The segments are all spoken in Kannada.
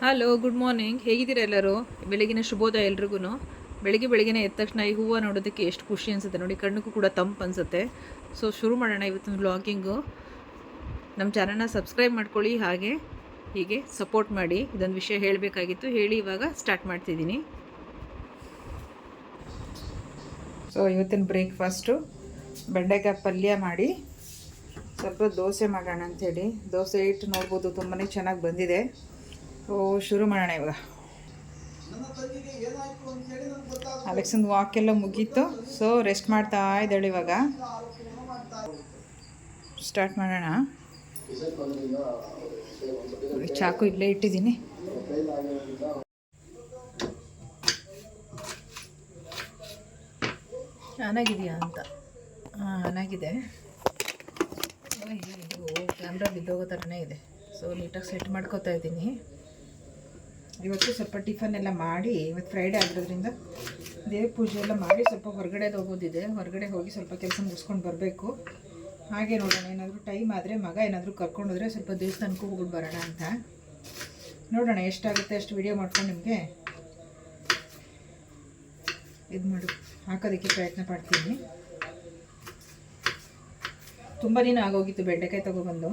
Hello, good morning. ಹೇಗಿದ್ದೀರಾ ಎಲ್ಲರೂ? ಬೆಳಗಿನ ಶುಭೋದಯ ಎಲ್ರಿಗೂ. ಬೆಳಗ್ಗೆ ಎದ್ದ ತಕ್ಷಣ ಈ ಹೂವು ನೋಡೋದಕ್ಕೆ ಎಷ್ಟು ಖುಷಿ ಅನಿಸುತ್ತೆ ನೋಡಿ, ಕಣ್ಣಿಗೂ ಕೂಡ ತಂಪು ಅನಿಸುತ್ತೆ. ಸೊ ಶುರು ಮಾಡೋಣ ಇವತ್ತಿನ ವ್ಲಾಗಿಂಗು. ನಮ್ಮ ಚಾನಲ್ನ ಸಬ್ಸ್ಕ್ರೈಬ್ ಮಾಡ್ಕೊಳ್ಳಿ, ಹಾಗೆ ಹೀಗೆ ಸಪೋರ್ಟ್ ಮಾಡಿ. ಇದೊಂದು ವಿಷಯ ಹೇಳಬೇಕಾಗಿತ್ತು, ಹೇಳಿ ಇವಾಗ ಸ್ಟಾರ್ಟ್ ಮಾಡ್ತಿದ್ದೀನಿ. ಸೊ ಇವತ್ತಿನ ಬ್ರೇಕ್ಫಾಸ್ಟು ಬೆಂಡೆಕಾಯಿ ಪಲ್ಯ ಮಾಡಿ ಸ್ವಲ್ಪ ದೋಸೆ ಮಾಡೋಣ ಅಂಥೇಳಿ. ದೋಸೆ ಹಿಟ್ಟು ನೋಡ್ಬೋದು ತುಂಬಾ ಚೆನ್ನಾಗಿ ಬಂದಿದೆ. ಸೊ ಶುರು ಮಾಡೋಣ ಇವಾಗ. ಅಲೆಕ್ಸಂದು ವಾಕ್ ಎಲ್ಲ ಮುಗೀತು. ಸೊ ರೆಸ್ಟ್ ಮಾಡ್ತಾ ಇದ್ದಾಳೆ. ಇವಾಗ ಸ್ಟಾರ್ಟ್ ಮಾಡೋಣ. ಚಾಕು ಇಲ್ಲೇ ಇಟ್ಟಿದ್ದೀನಿ. ಚೆನ್ನಾಗಿದೆಯಾ ಅಂತ. ಚೆನ್ನಾಗಿದೆ. ಕ್ಯಾಮ್ರಾ ಬಿದ್ದೋಗೋ ಥರನೇ ಇದೆ. ಸೊ ನೀಟಾಗಿ ಸೆಟ್ ಮಾಡ್ಕೋತಾ ಇದ್ದೀನಿ. ಇವತ್ತು ಸ್ವಲ್ಪ ಟಿಫನ್ ಎಲ್ಲ ಮಾಡಿ, ಇವತ್ತು ಫ್ರೈಡೇ ಆಗಿರೋದ್ರಿಂದ ದೇವ್ರ ಪೂಜೆ ಎಲ್ಲ ಮಾಡಿ ಸ್ವಲ್ಪ ಹೊರಗಡೆದು ಹೋಗೋದಿದೆ. ಹೊರಗಡೆ ಹೋಗಿ ಸ್ವಲ್ಪ ಕೆಲಸ ಮುಗಿಸ್ಕೊಂಡು ಬರಬೇಕು. ಹಾಗೆ ನೋಡೋಣ, ಏನಾದರೂ ಟೈಮ್ ಆದರೆ ಮಗ ಏನಾದರೂ ಕರ್ಕೊಂಡೋದ್ರೆ ಸ್ವಲ್ಪ ದೇವಸ್ಥಾನಕ್ಕೂ ಹೋಗ್ಬಿಟ್ಟು ಬರೋಣ ಅಂತ. ನೋಡೋಣ ಎಷ್ಟಾಗುತ್ತೆ ಅಷ್ಟು ವಿಡಿಯೋ ಮಾಡ್ಕೊಂಡು ನಿಮಗೆ ಹಾಕೋದಕ್ಕೆ ಪ್ರಯತ್ನ ಪಡ್ತೀನಿ. ತುಂಬ ದಿನ ಆಗೋಗಿತ್ತು ಬೆಂಡೆಕಾಯಿ ತೊಗೊಬಂದು.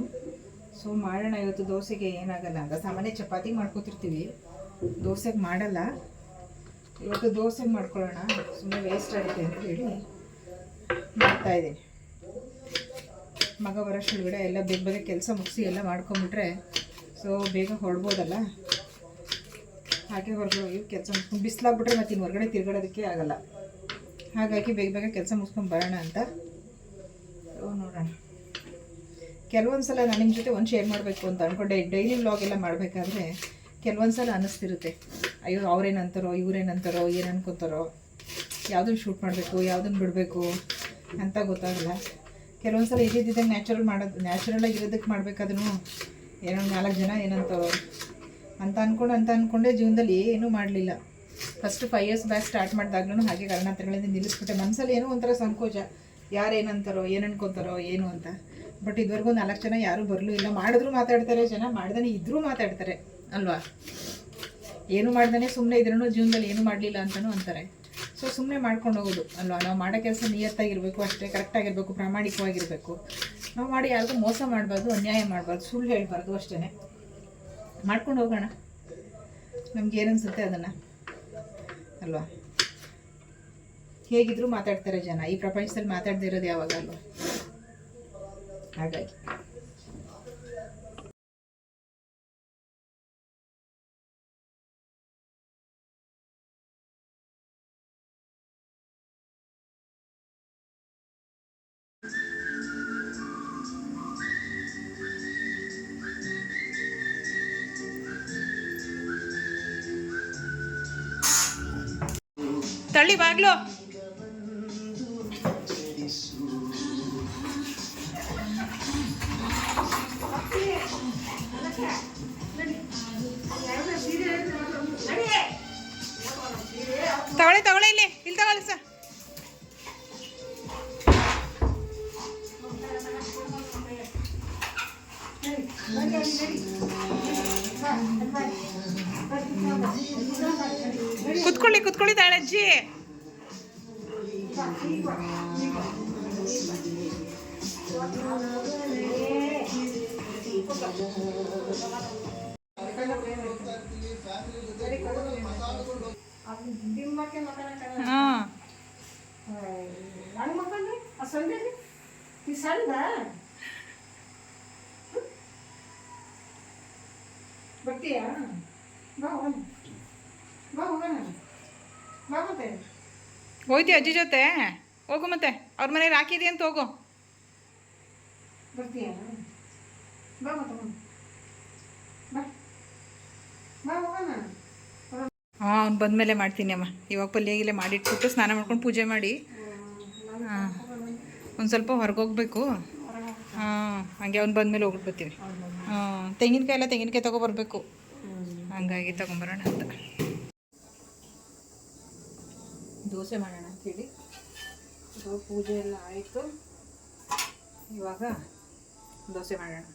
ಸೊ ಮಾಡೋಣ ಇವತ್ತು. ದೋಸೆಗೆ ಏನಾಗಲ್ಲ ಅಂತ ಸಾಮಾನ್ಯ ಚಪಾತಿ ಮಾಡ್ಕೊತಿರ್ತೀವಿ, ದೋಸೆಗೆ ಮಾಡಲ್ಲ. ಇವತ್ತು ದೋಸೆಗೆ ಮಾಡ್ಕೊಳ್ಳೋಣ, ಸುಮ್ಮನೆ ವೇಸ್ಟ್ ಆಗುತ್ತೆ ಅಂತ ಹೇಳಿ ಮಾಡ್ತಾಯಿದ್ದೀನಿ. ಮಗ ಬರೋಷ್ಟೊಳಗಡೆ ಎಲ್ಲ ಬೇಗ ಕೆಲಸ ಮುಗಿಸಿ ಎಲ್ಲ ಮಾಡ್ಕೊಂಬಿಟ್ರೆ ಸೊ ಬೇಗ ಹೊರಡ್ಬೋದಲ್ಲ. ಹಾಗೆ ಹೊರಗಡೆ ಹೋಗಿ ಕೆಲಸ ಮುಗಿಸ್ಕೊಂಡು ಬಿಸಿಲಾಗ್ಬಿಟ್ರೆ ಮತ್ತು ಇನ್ನು ಹೊರಗಡೆ ತಿರ್ಗಾಡೋದಕ್ಕೆ ಆಗಲ್ಲ. ಹಾಗಾಗಿ ಬೇಗ ಕೆಲಸ ಮುಗಿಸ್ಕೊಂಡು ಬರೋಣ ಅಂತ. ನೋಡೋಣ. ಕೆಲವೊಂದು ಸಲ ನಾನು ನಿಮ್ಮ ಜೊತೆ ಒಂದು ಶೇರ್ ಮಾಡಬೇಕು ಅಂತ ಅಂದ್ಕೊಂಡೆ. ಡೈಲಿ ವ್ಲಾಗ್ ಎಲ್ಲ ಮಾಡಬೇಕಾದ್ರೆ ಕೆಲವೊಂದು ಸಲ ಅನ್ನಿಸ್ತಿರುತ್ತೆ, ಅಯ್ಯೋ ಅವ್ರೇನಂತಾರೋ ಇವ್ರೇನಂತಾರೋ ಏನು ಅನ್ಕೋತಾರೋ, ಯಾವುದನ್ನು ಶೂಟ್ ಮಾಡಬೇಕು ಯಾವುದನ್ನು ಬಿಡಬೇಕು ಅಂತ ಗೊತ್ತಾಗಲ್ಲ. ಕೆಲವೊಂದು ಸಲ ಇದ್ದಿದ್ದಂಗೆ ನ್ಯಾಚುರಲಾಗಿ ಇರೋದಕ್ಕೆ ಮಾಡಬೇಕಾದ್ರೂ ಏನೋ 4 ಜನ ಏನಂತಾರೋ ಅಂತ ಅಂದ್ಕೊಂಡೆ ಜೀವನದಲ್ಲಿ ಏನೂ ಮಾಡಲಿಲ್ಲ. ಫಸ್ಟ್ 5 years ಬ್ಯಾಕ್ ಸ್ಟಾರ್ಟ್ ಮಾಡಿದಾಗ್ಲೂ ಹಾಗೆ ಕಾರಣಾಂತರಗಳಿಂದ ನಿಲ್ಲಿಸ್ಬಿಟ್ಟೆ. ಮನಸ್ಸಲ್ಲಿ ಏನೋ ಒಂಥರ ಸಂಕೋಚ, ಯಾರೇನಂತಾರೋ ಏನು ಅನ್ಕೋತಾರೋ ಏನು ಅಂತ. ಬಟ್ ಇದುವರೆಗೂ 4 ಜನ ಯಾರೂ ಬರಲೂ ಇಲ್ಲ. ಮಾಡಿದ್ರು ಮಾತಾಡ್ತಾರೆ ಜನ, ಮಾಡ್ದೇ ಇದ್ರೂ ಮಾತಾಡ್ತಾರೆ ಅಲ್ವಾ. ಏನು ಮಾಡ್ದೇ ಸುಮ್ಮನೆ ಇದ್ರೂ ಜೀವನದಲ್ಲಿ ಏನೂ ಮಾಡಲಿಲ್ಲ ಅಂತಲೂ ಅಂತಾರೆ. ಸೊ ಸುಮ್ಮನೆ ಮಾಡ್ಕೊಂಡು ಹೋಗೋದು ಅಲ್ವಾ. ನಾವು ಮಾಡೋ ಕೆಲಸ ನಿಯತ್ತಾಗಿರಬೇಕು ಅಷ್ಟೇ, ಕರೆಕ್ಟಾಗಿರಬೇಕು, ಪ್ರಾಮಾಣಿಕವಾಗಿರಬೇಕು. ನಾವು ಮಾಡಿ ಯಾರಿಗೂ ಮೋಸ ಮಾಡಬಾರ್ದು, ಅನ್ಯಾಯ ಮಾಡಬಾರ್ದು, ಸುಳ್ಳು ಹೇಳಬಾರ್ದು. ಅಷ್ಟೇ ಮಾಡ್ಕೊಂಡು ಹೋಗೋಣ. ನಮ್ಗೆ ಏನನ್ಸುತ್ತೆ ಅದನ್ನು ಅಲ್ವಾ. ಹೇಗಿದ್ರೂ ಮಾತಾಡ್ತಾರೆ ಜನ, ಈ ಪ್ರಪಂಚದಲ್ಲಿ ಮಾತಾಡದೇ ಇರೋದು ಯಾವಾಗ ಅಲ್ವಾ. ಹಾಗಾಗಿ ತಳ್ಳಿ ಬಾಗ್ಲು. ತಗೊಳ್ಳಿ ಇಲ್ಲಿ ತಗೊಳ್ಳಿ ಸರ್. ಕುತ್ಕೊಳ್ಳಿ ತಾಳಜ್ಜಿ. ಬರ್ತೀಯಾ? ಹೋಯ್ತಿ ಅಜ್ಜಿ ಜೊತೆ ಹೋಗು. ಮತ್ತೆ ಅವ್ರ ಮನೇಲಿ ಹಾಕಿದಿ ಅಂತ ಹೋಗು. ಬರ್ತೀಯಾ? ಅವ್ನು ಬಂದಮೇಲೆ ಮಾಡ್ತೀನಿ ಅಮ್ಮ. ಇವಾಗ ಪಲ್ಯಗಿಲ್ಲೇ ಮಾಡಿಟ್ಬಿಟ್ಟು ಸ್ನಾನ ಮಾಡ್ಕೊಂಡು ಪೂಜೆ ಮಾಡಿ ಒಂದು ಸ್ವಲ್ಪ ಹೊರಗೋಗ್ಬೇಕು. ಹಾಗೆ ಅವ್ನು ಬಂದಮೇಲೆ ಹೋಗ್ಬಿಟ್ಟು ಬರ್ತೀವಿ. ತೆಂಗಿನಕಾಯಿ ತೊಗೊಬರ್ಬೇಕು. ಹಂಗಾಗಿ ತೊಗೊಂಬರೋಣ ಅಂತ. ದೋಸೆ ಮಾಡೋಣ ಅಂಥೇಳಿ ಪೂಜೆ ಎಲ್ಲ ಆಯಿತು. ಇವಾಗ ದೋಸೆ ಮಾಡೋಣ.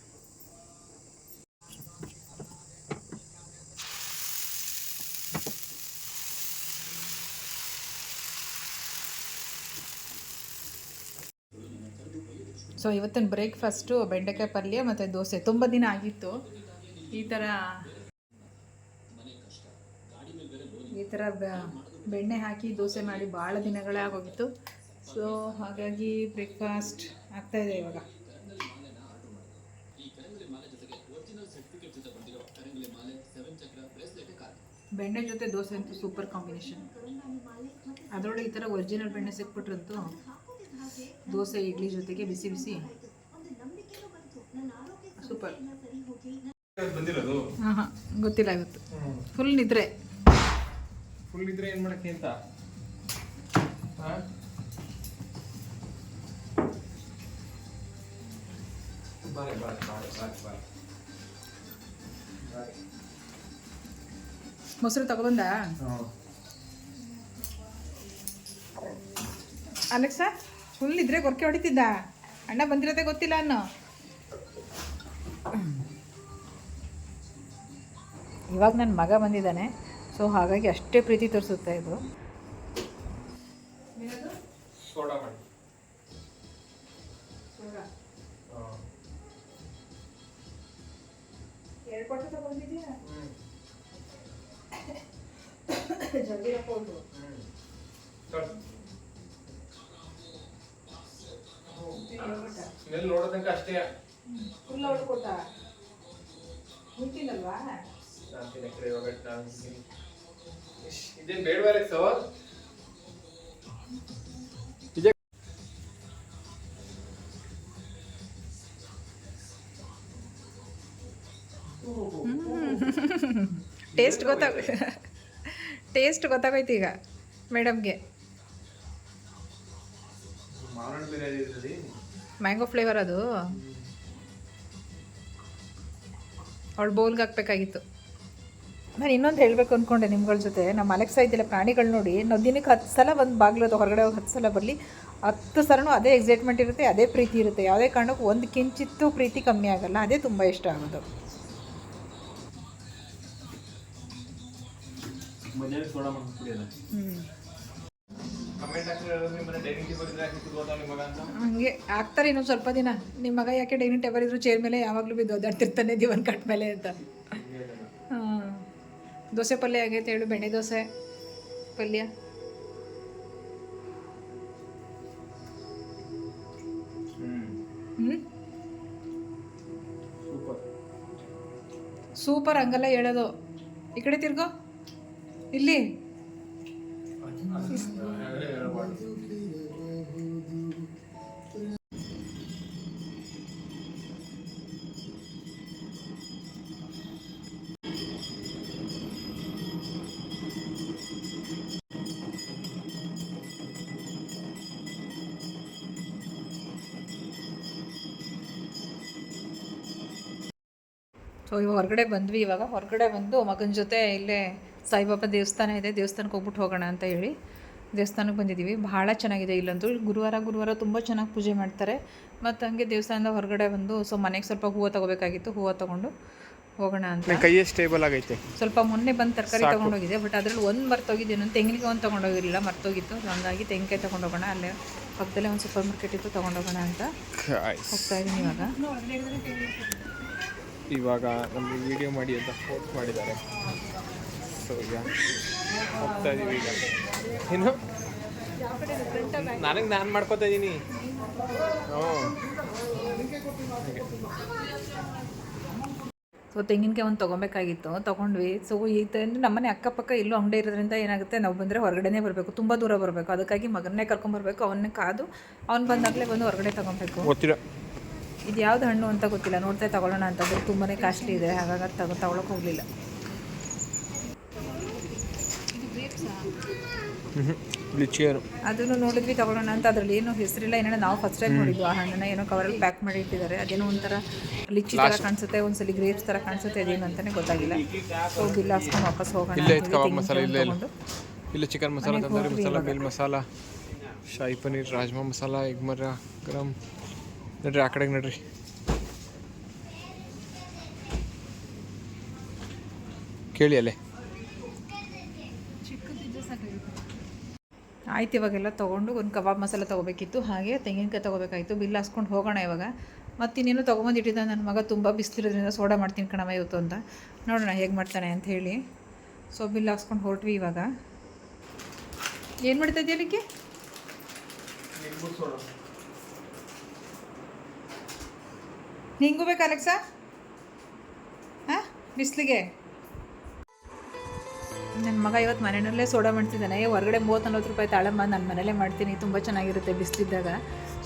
ಸೊ ಇವತ್ತಿನ ಬ್ರೇಕ್ಫಾಸ್ಟು ಬೆಂಡೆಕಾಯಿ ಪಲ್ಯ ಮತ್ತು ದೋಸೆ. ತುಂಬ ದಿನ ಆಗಿತ್ತು ಈ ಥರ ಬೆಣ್ಣೆ ಹಾಕಿ ದೋಸೆ ಮಾಡಿ ಭಾಳ ದಿನಗಳೇ ಆಗೋಗಿತ್ತು. ಸೊ ಹಾಗಾಗಿ ಬ್ರೇಕ್ಫಾಸ್ಟ್ ಆಗ್ತಾಯಿದೆ ಇವಾಗ. ಬೆಣ್ಣೆ ಜೊತೆ ದೋಸೆ ಅಂತೂ ಸೂಪರ್ ಕಾಂಬಿನೇಷನ್. ಅದರೊಳಗೆ ಈ ಥರ ಒರಿಜಿನಲ್ ಬೆಣ್ಣೆ ಸಿಕ್ಬಿಟ್ರಂತೂ ದೋಸೆ ಇಡ್ಲಿ ಜೊತೆಗೆ ಬಿಸಿ ಬಿಸಿ ಸೂಪರ್. ಹಾಂ ಹಾಂ ಗೊತ್ತಿಲ್ಲ ಇವತ್ತು ಫುಲ್ ನಿದ್ರೆ ಏನು ಮಾಡಕ್ಕೆ ಅಂತ ಮೊಸರು ತಗೊಬಂದ ಅಲೆಕ್ಸಾ. ಫುಲ್ ಇದ್ರೆ ಗೊರಕೆ ಹೊಡಿತಿದ್ದ. ಅಣ್ಣ ಬಂದಿರೋದೇ ಗೊತ್ತಿಲ್ಲ ಅನ್ನೋ. ಇವಾಗ ನನ್ನ ಮಗ ಬಂದಿದ್ದಾನೆ, ಸೊ ಹಾಗಾಗಿ ಅಷ್ಟೇ ಪ್ರೀತಿ ತೋರಿಸುತ್ತೆ ಇದು. ಸೋಡಾ ಮಾಡಿ ಎರಡು ಕೊಟ್ಟು ತಗೊಂಡಿದ್ದೀಯಾ? ಜಲ್ದಿ ಹಾಕೊಂಡು ಸ್ಮೆಲ್ ನೋಡೋದಂಕ ಅಷ್ಟೇ. ಫುಲ್ ಹೊಡ್ಕೊಟ್ಟ ನಿಂತಿಲ್ಲಲ್ವಾ? ಇದೇನು ಬೇಡವಲ್ಲ ಸರ್? ಟೇಸ್ಟ್ ಗೊತ್ತಾಗೋಯ್ತು ಈಗ ಮೇಡಮ್ಗೆ. ಮ್ಯಾಂಗೋ ಫ್ಲೇವರ್ ಅದು. ಅವಳು ಬೌಲ್ಗೆ ಹಾಕ್ಬೇಕಾಗಿತ್ತು. ನಾನು ಇನ್ನೊಂದು ಹೇಳಬೇಕು ಅಂದ್ಕೊಂಡೆ ನಿಮ್ಗಳ ಜೊತೆ. ನಮ್ಮ ಅಲೆಕ್ಸಾ ಇದ್ದಿಲ್ಲ ಪ್ರಾಣಿಗಳು ನೋಡಿ, ನಾವು ದಿನಕ್ಕೆ 10 ಸಲ ಬಂದು ಬಾಗ್ಲೋದು ಹೊರಗಡೆ ಹೋಗಿ 10 ಸಲ ಬರಲಿ, 10 ಸಲನೂ ಅದೇ ಎಕ್ಸೈಟ್ಮೆಂಟ್ ಇರುತ್ತೆ, ಅದೇ ಪ್ರೀತಿ ಇರುತ್ತೆ. ಯಾವುದೇ ಕಾರಣಕ್ಕೂ ಒಂದು ಕಿಂಚಿತ್ತು ಪ್ರೀತಿ ಕಮ್ಮಿ ಆಗಲ್ಲ. ಅದೇ ತುಂಬ ಇಷ್ಟ ಆಗೋದು. ಹಂಗೆ ಆಗ್ತಾರೆ ಇನ್ನೊಂದು ಸ್ವಲ್ಪ ದಿನ. ನಿಮ್ಮ ಮಗ ಯಾಕೆ ಡೈನಿಂಗ್ ಟೇಬಲ್ ಇದ್ರು ಚೇರ್ ಮೇಲೆ ಯಾವಾಗಲೂ ಬಿದ್ದು ಓದಾಡ್ತಿರ್ತಾನೆ ದಿವನ್ ಕಟ್ ಮೇಲೆ ಅಂತ. ಹಾಂ, ದೋಸೆ ಪಲ್ಯ ಆಗೈತೆ ಹೇಳು. ಬೆಣ್ಣೆ ದೋಸೆ ಪಲ್ಯ ಸೂಪರ್. ಹಂಗಲ್ಲ ಹೇಳೋದು. ಈ ಕಡೆ ತಿರ್ಗೋ, ಇಲ್ಲಿ ಸೊ ಇವಾಗ ಹೊರಗಡೆ ಬಂದ್ವಿ. ಇವಾಗ ಹೊರಗಡೆ ಬಂದು ಮಗನ ಜೊತೆ ಇಲ್ಲೇ ಸಾಯಿಬಾಬಾ ದೇವಸ್ಥಾನ ಇದೆ, ದೇವಸ್ಥಾನಕ್ಕೆ ಹೋಗ್ಬಿಟ್ಟು ಹೋಗೋಣ ಅಂತ ಹೇಳಿ ದೇವಸ್ಥಾನಕ್ಕೆ ಬಂದಿದ್ದೀವಿ. ಭಾಳ ಚೆನ್ನಾಗಿದೆ ಇಲ್ಲಂತೂ. ಗುರುವಾರ ತುಂಬ ಚೆನ್ನಾಗಿ ಪೂಜೆ ಮಾಡ್ತಾರೆ. ಮತ್ತು ಹಂಗೆ ದೇವಸ್ಥಾನದ ಹೊರಗಡೆ ಬಂದು ಸೊ ಮನೆಗೆ ಸ್ವಲ್ಪ ಹೂವು ತೊಗೋಬೇಕಾಗಿತ್ತು, ಹೂವು ತೊಗೊಂಡು ಹೋಗೋಣ ಅಂತ. ಕೈಯೇ ಸ್ಟೇಬಲ್ ಆಗೈತೆ. ಸ್ವಲ್ಪ ಮೊನ್ನೆ ಬಂದು ತರಕಾರಿ ತೊಗೊಂಡೋಗಿದೆ, ಬಟ್ ಅದರಲ್ಲಿ ಒಂದು ಮರ್ತೋಗಿದ್ದೇನು, ತೆಂಗಿನಕಾಯಿ ಒಂದು ತೊಗೊಂಡೋಗಿರಲಿಲ್ಲ, ಮರ್ತೋಗಿತ್ತು. ಹಾಗಾಗಿ ತೆಂಗಿನಕಾಯಿ ತೊಗೊಂಡೋಗೋಣ, ಅಲ್ಲೇ ಪಕ್ಕದಲ್ಲೇ ಒಂದು ಸೂಪರ್ ಮಾರ್ಕೆಟ್ ಇತ್ತು, ತೊಗೊಂಡೋಗೋಣ ಅಂತ ಹೋಗ್ತಾ ಇದ್ದೀನಿ ಇವಾಗ ನಮಗೆ ವಿಡಿಯೋ ಮಾಡಿ ಅಂತ ಪೋಸ್ಟ್ ಮಾಡಿದ್ದಾರೆ. ಸೊ ಈಗ ಹೋಗ್ತಾ ಇದ್ದೀವಿ. ಈಗ ಏನು ನಾನು ಮಾಡ್ಕೋತಾ ಇದ್ದೀನಿ. ಸೊ ತೆಂಗಿನಕಾಯಿ ಒಂದು ತೊಗೊಬೇಕಾಗಿತ್ತು, ತೊಗೊಂಡ್ವಿ. ಸೊ ಇದರಿಂದ ನಮ್ಮನೆ ಅಕ್ಕಪಕ್ಕ ಎಲ್ಲೂ ಅಂಗಡಿ ಇರೋದ್ರಿಂದ ಏನಾಗುತ್ತೆ, ನಾವು ಬಂದರೆ ಹೊರಗಡೆನೇ ಬರಬೇಕು, ತುಂಬ ದೂರ ಬರಬೇಕು. ಅದಕ್ಕಾಗಿ ಮಗನ್ನೇ ಕರ್ಕೊಂಬರ್ಬೇಕು, ಅವನ್ನೇ ಕಾದು ಅವ್ನು ಬಂದಾಗಲೇ ಬಂದು ಹೊರಗಡೆ ತೊಗೊಬೇಕು. ಗೊತ್ತಿಲ್ಲ ಇದು ಯಾವ್ದು ಹಣ್ಣು ಅಂತ ಗೊತ್ತಿಲ್ಲ, ನೋಡ್ತಾ ತಗೊಳ್ಳೋಣ ಅಂತಂದ್ರೆ ತುಂಬಾ ಕಾಸ್ಟ್ಲಿ ಇದೆ, ಹಾಗಾಗಿ ತಗೊಳಕ್ಕೆ ಹೋಗಲಿಲ್ಲ. ಅದನ್ನು ನೋಡಿದ್ವಿ ತಗೊಳ್ಳೋಣ ಅಂತ. ಅದರಲ್ಲಿ ಏನೋ ಹೆಸರಿಲ್ಲ, ಏನೋ ನಾವು ಫಸ್ಟ್ ಟೈಮ್ ನೋಡಿದ್ವಿ. ಆ ಹಣ್ಣನ್ನ ಏನೋ ಕವರಲ್ಲಿ ಪ್ಯಾಕ್ ಮಾಡಿ ಇಟ್ಟಿದ್ದಾರೆ. ಅದೇನೋ ಒಂಥರ ಲಿಚ್ಚಿ ಥರ ಕಾಣಿಸುತ್ತೆ, ಒಂದ್ಸಲಿ ಗ್ರೇಪ್ಸ್ ಥರ ಕಾಣಿಸುತ್ತೆ, ಅದೇನು ಅಂತಲೇ ಗೊತ್ತಾಗಿಲ್ಲ. ಸೊ ಬಿಲ್ ಹಾಕ್ಸ್ಕೊಂಡು ವಾಪಸ್ ಹೋಗೋಣ. ಇಲ್ಲ ಚಿಕನ್ ಮಸಾಲ, ತಂದೂರಿ ಮಸಾಲ, ಮೀಲ್ ಮಸಾಲ, ಶಾಹಿ ಪನ್ನೀರ್, ರಾಜ್ಮಾ ಮಸಾಲ, ಎಗ್ ಮರ ಗರಂ. ನಡ್ರಿ ಆ ಕಡೆಗೆ ನಡ್ರಿ. ಕೇಳಿ ಅಲ್ಲೇ ಆಯ್ತು, ಇವಾಗೆಲ್ಲ ತೊಗೊಂಡು ಒಂದು ಕಬಾಬ್ ಮಸಾಲ ತೊಗೋಬೇಕಿತ್ತು, ಹಾಗೆ ತೆಂಗಿನಕಾಯಿ ತೊಗೋಬೇಕಾಯಿತು. ಬಿಲ್ ಹಾಸ್ಕೊಂಡು ಹೋಗೋಣ ಇವಾಗ. ಮತ್ತು ಇನ್ನೇನು ತೊಗೊಂಬಂದಿಟ್ಟಿದ್ದ ನನ್ನ ಮಗ, ತುಂಬ ಬಿಸಿಲಿರೋದ್ರಿಂದ ಸೋಡಾ ಮಾಡ್ತೀನಿ ಕಣಮ್ಮ ಇವತ್ತು ಅಂತ. ನೋಡೋಣ ಹೇಗೆ ಮಾಡ್ತಾನೆ ಅಂತ ಹೇಳಿ. ಸೊ ಬಿಲ್ ಹಾಕ್ಸ್ಕೊಂಡು ಹೊರಟ್ವಿ ಇವಾಗ. ಏನು ಮಾಡ್ತಾ ಇದೆಯಾ ಅದಕ್ಕೆ? ನಿಂಗೂ ಬೇಕಾ ಅಲೆಕ್ಸಾ? ಹಾಂ, ಬಿಸಿಲಿಗೆ ನನ್ನ ಮಗ ಇವತ್ತು ಮನೆಯಲ್ಲೇ ಸೋಡಾ ಮಾಡ್ತಿದ್ದಾನೆ. ಹೊರಗಡೆ 30-40 ರೂಪಾಯಿ ತಾಳಮ್ಮ, ನಾನು ಮನೇಲೇ ಮಾಡ್ತೀನಿ, ತುಂಬ ಚೆನ್ನಾಗಿರುತ್ತೆ ಬಿಸಿಲಿದ್ದಾಗ.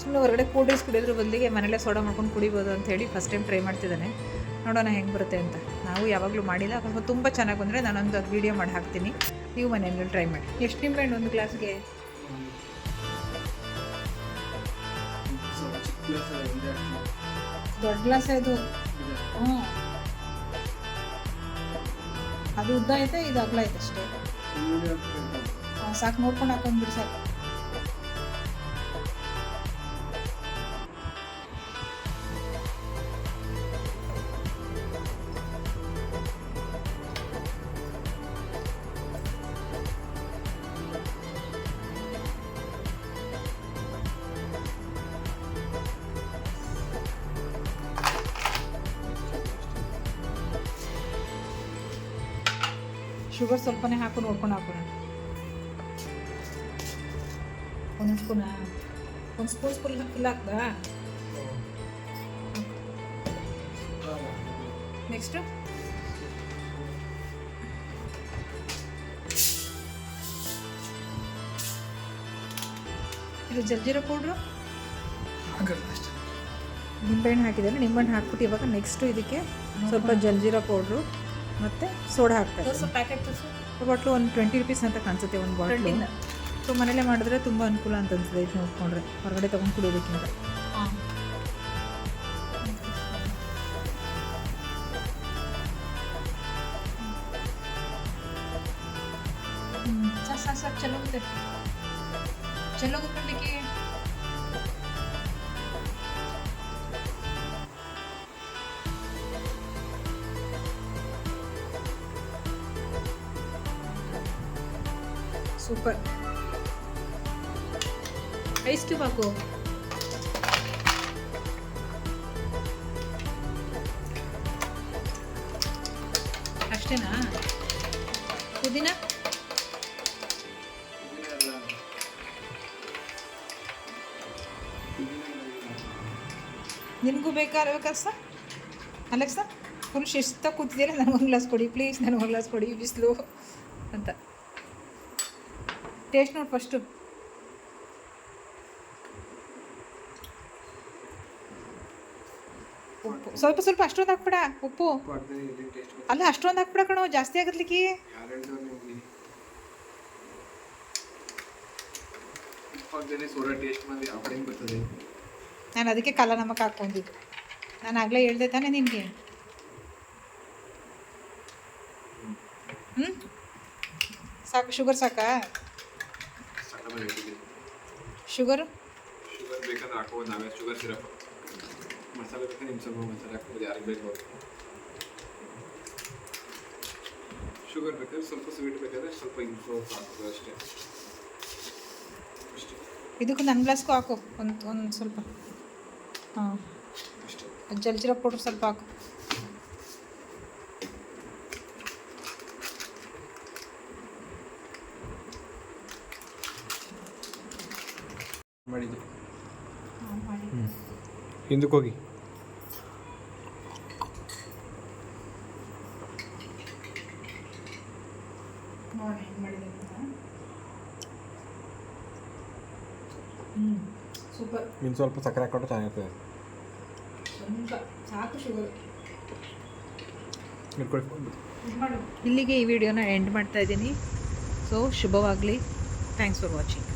ಸುಮ್ಮನೆ ಹೊರಗಡೆ ಕೂಲ್ ಡ್ರಿಂಕ್ಸ್ ಕುಡಿಯೋದ್ರ ಬದಲಿಗೆ ಮನೇಲೇ ಸೋಡಾ ಮಾಡ್ಕೊಂಡು ಕುಡಿಬೋದು ಅಂತ ಹೇಳಿ ಫಸ್ಟ್ ಟೈಮ್ ಟ್ರೈ ಮಾಡ್ತಿದ್ದಾನೆ. ನೋಡೋಣ ಹೆಂಗೆ ಬರುತ್ತೆ ಅಂತ. ನಾವು ಯಾವಾಗಲೂ ಮಾಡಿಲ್ಲ, ಸ್ವಲ್ಪ ತುಂಬ ಚೆನ್ನಾಗಿ ಬಂದರೆ ನಾನೊಂದು ವೀಡಿಯೋ ಮಾಡಿ ಹಾಕ್ತೀನಿ, ನೀವು ಮನೆಯಲ್ಲಿ ಟ್ರೈ ಮಾಡಿ. ಎಷ್ಟು ನಿಂಬೆಹಣ್ಣು ಒಂದು ಗ್ಲಾಸ್ಗೆ? ದೊಡ್ಡ ಗ್ಲಾಸ್ ಇದು. ಹ್ಞೂ, ಅದು ಉದ್ದ ಐತೆ, ಇದು ಅಗಲ ಐತೆ ಅಷ್ಟೇ. ಸಾಕು, ನೋಡ್ಕೊಂಡು ಹಾಕೊಂಡ್ಬಿಡಿ ಸಾಕು. ಶುಗರ್ ಸ್ವಲ್ಪನೇ ಹಾಕು, ನೋಡ್ಕೊಂಡು ಹಾಕೋಣ. ಒಂದೊಂದು ಸ್ಪೂನ, ಒಂದು ಸ್ಪೂನ್ ಫುಲ್ ಹಾಕ್ದಾ? ನೆಕ್ಸ್ಟು ಇದು ಜಲ್ಜೀರಾ ಪೌಡ್ರು, ನಿಂಬೆಹಣ್ಣು ಹಾಕಿದ್ದೇನೆ. ನಿಂಬೆಹಣ್ಣು ಹಾಕ್ಬಿಟ್ಟು ಇವಾಗ ನೆಕ್ಸ್ಟು ಇದಕ್ಕೆ ಸ್ವಲ್ಪ ಜಲ್ಜೀರಾ ಪೌಡ್ರು ಮತ್ತು ಸೋಡಾ ಹಾಕ್ತಾರೆ. ಪ್ಯಾಕೆಟ್ ಬಾಟ್ಲು ಒಂದು 20 ರೂಪೀಸ್ ಅಂತ ಕಾಣಿಸುತ್ತೆ ಒಂದು ಬಾಟ್ಲು. ಸೊ ಮನೇಲೆ ಮಾಡಿದ್ರೆ ತುಂಬ ಅನುಕೂಲ ಅಂತ ಅನ್ಸುತ್ತೆ ಇದು ನೋಡಿಕೊಂಡ್ರೆ, ಹೊರಗಡೆ ತೊಗೊಂಡು ಕುಡಿಯೋದಕ್ಕಿಂತ. ಸಾಕು ಚೆಲ್ಲೋಗುತ್ತೆ, ಚೆಲ್ಲೋಗುತ್ತೆ. ಸೂಪರ್. ಐಸ್ ಕ್ಯೂಬ್ ಹಾಕು. ಅಷ್ಟೇನಾ? ಪುದೀನ ನಿನಗೂ ಬೇಕಾ ಸರ್? ಅಲೆಕ್ಸಾ, ಫುಲ್ ಶಿಸ್ತಾಗಿ ಕೂತಿದ್ದೀರ, ನನಗೊಂದು ಗ್ಲಾಸ್ ಕೊಡಿ ಪ್ಲೀಸ್, ನನಗೊಂದು ಗ್ಲಾಸ್ ಕೊಡಿ, ಬಿಸಿಲು ಅಂತ. ಟೇಸ್ಟ್ ನೋಡಿ ಫಸ್ಟು. ಉಪ್ಪು ಸ್ವಲ್ಪ ಸ್ವಲ್ಪ, ಅಷ್ಟೊಂದು ಹಾಕ್ಬಿಡ ಉಪ್ಪು. ಅಲ್ಲ, ಅಷ್ಟೊಂದು ಹಾಕ್ಬಿಡ ಕಣೋ, ಜಾಸ್ತಿ ಆಗತ್ಲಿಕ್ಕೆ. ನಾನು ಅದಕ್ಕೆ ಕಾಲ ನಮಕ್ ಹಾಕೊಂಡಿದ್ದು. ನಾನು ಆಗಲೇ ಹೇಳ್ದೆ ತಾನೆ ನಿನಗೆ. ಸಾಕು, ಶುಗರ್ ಸಾಕಾ? ಶುಗರು ಬೇಕಾದ್ರೆ ಹಾಕೋದು ನಾವೇ. ಶುಗರ್ ಸಿರಪ್ ಮಸಾಲೆ ಬೇಕಾದ್ರೆ ನಿಮ್ಮ ಸ್ವಲ್ಪ ಮಸಾಲೆ ಹಾಕೋದು, ಯಾರಿಗೆ ಬೇಕು. ಶುಗರ್ ಬೇಕಾದ್ರೆ ಸ್ವಲ್ಪ, ಸ್ವೀಟ್ ಬೇಕಾದ್ರೆ ಸ್ವಲ್ಪ ಇಂಪ್ರೂವ್ ಹಾಕೋದು ಅಷ್ಟೇ. ಇದಕ್ಕೂ ನನ್ನ ಗ್ಲಾಸ್ಗೂ ಹಾಕು ಒಂದು ಸ್ವಲ್ಪ. ಹಾಂ, ಜಲ್ಜೀರಾ ಪೌಡ್ರ್ ಸ್ವಲ್ಪ ಹಾಕು. ಮಾಡಿದ್ದು ಹಿಂದಕ್ಕೆ ಹೋಗಿ. ಸೂಪರ್. ಇನ್ನು ಸ್ವಲ್ಪ ಸಕ್ಕರೆ ಹಾಕೊಂಡ್ರೆ ಚೆನ್ನಾಗಿರ್ತದೆ. ಸಾಕು ಶುಗರ್. ಇಟ್ಕೊಳ್ಳಿ. ಇಲ್ಲಿಗೆ ಈ ವಿಡಿಯೋನ ಎಂಡ್ ಮಾಡ್ತಾ ಇದ್ದೀನಿ. ಸೊ ಶುಭವಾಗಲಿ. Thanks for watching.